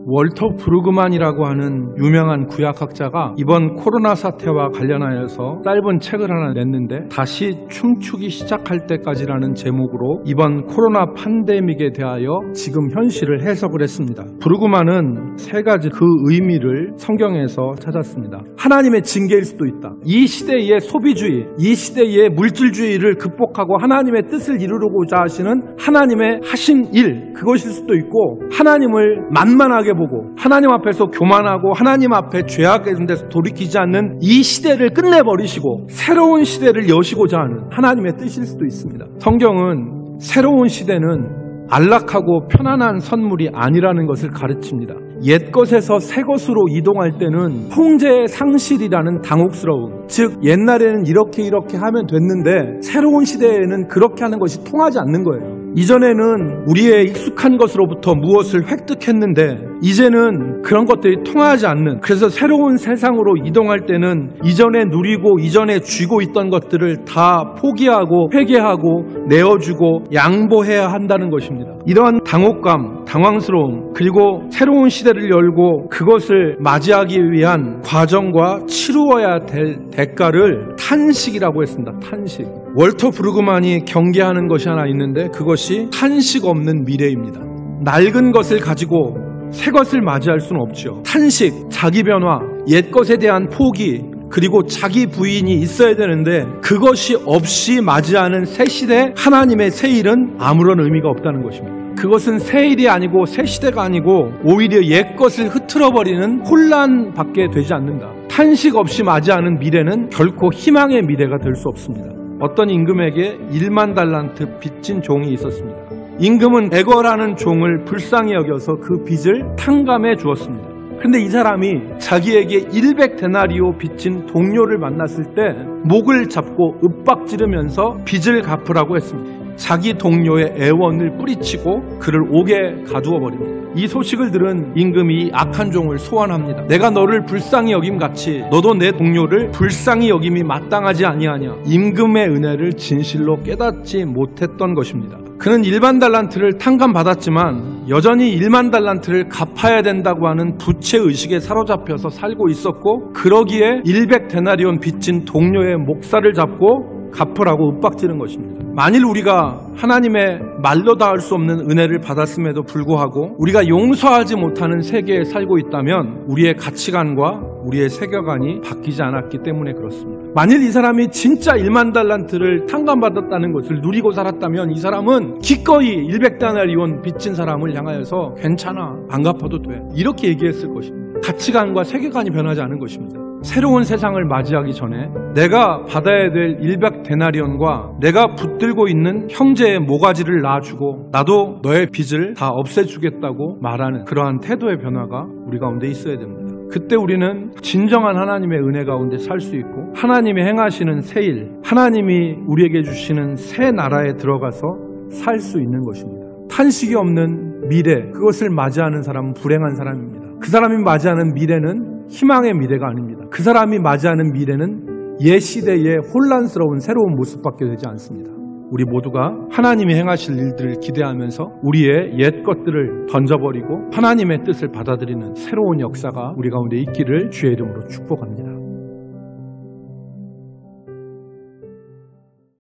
월터 브루그만이라고 하는 유명한 구약학자가 이번 코로나 사태와 관련하여서 짧은 책을 하나 냈는데 다시 춤추기 시작할 때까지라는 제목으로 이번 코로나 팬데믹에 대하여 지금 현실을 해석을 했습니다. 브루그만은 세 가지 그 의미를 성경에서 찾았습니다. 하나님의 징계일 수도 있다. 이 시대의 소비주의, 이 시대의 물질주의를 극복하고 하나님의 뜻을 이루고자 하시는 하나님의 하신 일, 그것일 수도 있고, 하나님을 만만하게 보고 하나님 앞에서 교만하고 하나님 앞에 죄악에 대해서 돌이키지 않는 이 시대를 끝내버리시고 새로운 시대를 여시고자 하는 하나님의 뜻일 수도 있습니다. 성경은 새로운 시대는 안락하고 편안한 선물이 아니라는 것을 가르칩니다. 옛것에서 새것으로 이동할 때는 통제의 상실이라는 당혹스러움, 즉 옛날에는 이렇게 하면 됐는데 새로운 시대에는 그렇게 하는 것이 통하지 않는 거예요. 이전에는 우리의 익숙한 것으로부터 무엇을 획득했는데 이제는 그런 것들이 통하지 않는, 그래서 새로운 세상으로 이동할 때는 이전에 누리고 이전에 쥐고 있던 것들을 다 포기하고 회개하고 내어주고 양보해야 한다는 것입니다. 이러한 당혹감, 당황스러움, 그리고 새로운 시대를 열고 그것을 맞이하기 위한 과정과 치루어야 될 대가를 탄식이라고 했습니다. 탄식. 월터 브루그만이 경계하는 것이 하나 있는데 그것이 탄식 없는 미래입니다. 낡은 것을 가지고 새 것을 맞이할 수는 없죠. 탄식, 자기 변화, 옛 것에 대한 포기, 그리고 자기 부인이 있어야 되는데 그것이 없이 맞이하는 새 시대, 하나님의 새 일은 아무런 의미가 없다는 것입니다. 그것은 새 일이 아니고 새 시대가 아니고 오히려 옛 것을 흐트러버리는 혼란밖에 되지 않는다. 탄식 없이 맞이하는 미래는 결코 희망의 미래가 될 수 없습니다. 어떤 임금에게 1만 달란트 빚진 종이 있었습니다. 임금은 에거라는 종을 불쌍히 여겨서 그 빚을 탕감해 주었습니다. 근데 이 사람이 자기에게 100데나리오 빚진 동료를 만났을 때 목을 잡고 윽박지르면서 빚을 갚으라고 했습니다. 자기 동료의 애원을 뿌리치고 그를 옥에 가두어 버립니다. 이 소식을 들은 임금이 악한 종을 소환합니다. 내가 너를 불쌍히 여김같이 너도 내 동료를 불쌍히 여김이 마땅하지 아니하냐. 임금의 은혜를 진실로 깨닫지 못했던 것입니다. 그는 1만 달란트를 탕감받았지만 여전히 1만 달란트를 갚아야 된다고 하는 부채의식에 사로잡혀서 살고 있었고, 그러기에 100데나리온 빚진 동료의 목살을 잡고 갚으라고 윽박지른 것입니다. 만일 우리가 하나님의 말로 닿을 수 없는 은혜를 받았음에도 불구하고 우리가 용서하지 못하는 세계에 살고 있다면 우리의 가치관과 우리의 세계관이 바뀌지 않았기 때문에 그렇습니다. 만일 이 사람이 진짜 1만 달란트를 탕감받았다는 것을 누리고 살았다면 이 사람은 기꺼이 100데나리온 빚진 사람을 향하여서 괜찮아, 안 갚아도 돼, 이렇게 얘기했을 것입니다. 가치관과 세계관이 변하지 않은 것입니다. 새로운 세상을 맞이하기 전에 내가 받아야 될 100데나리온과 내가 붙들고 있는 형제의 모가지를 놔주고 나도 너의 빚을 다 없애주겠다고 말하는 그러한 태도의 변화가 우리 가운데 있어야 됩니다. 그때 우리는 진정한 하나님의 은혜 가운데 살 수 있고 하나님이 행하시는 새 일, 하나님이 우리에게 주시는 새 나라에 들어가서 살 수 있는 것입니다. 탄식이 없는 미래, 그것을 맞이하는 사람은 불행한 사람입니다. 그 사람이 맞이하는 미래는 희망의 미래가 아닙니다. 그 사람이 맞이하는 미래는 옛 시대의 혼란스러운 새로운 모습밖에 되지 않습니다. 우리 모두가 하나님이 행하실 일들을 기대하면서 우리의 옛 것들을 던져버리고 하나님의 뜻을 받아들이는 새로운 역사가 우리 가운데 있기를 주의 이름으로 축복합니다.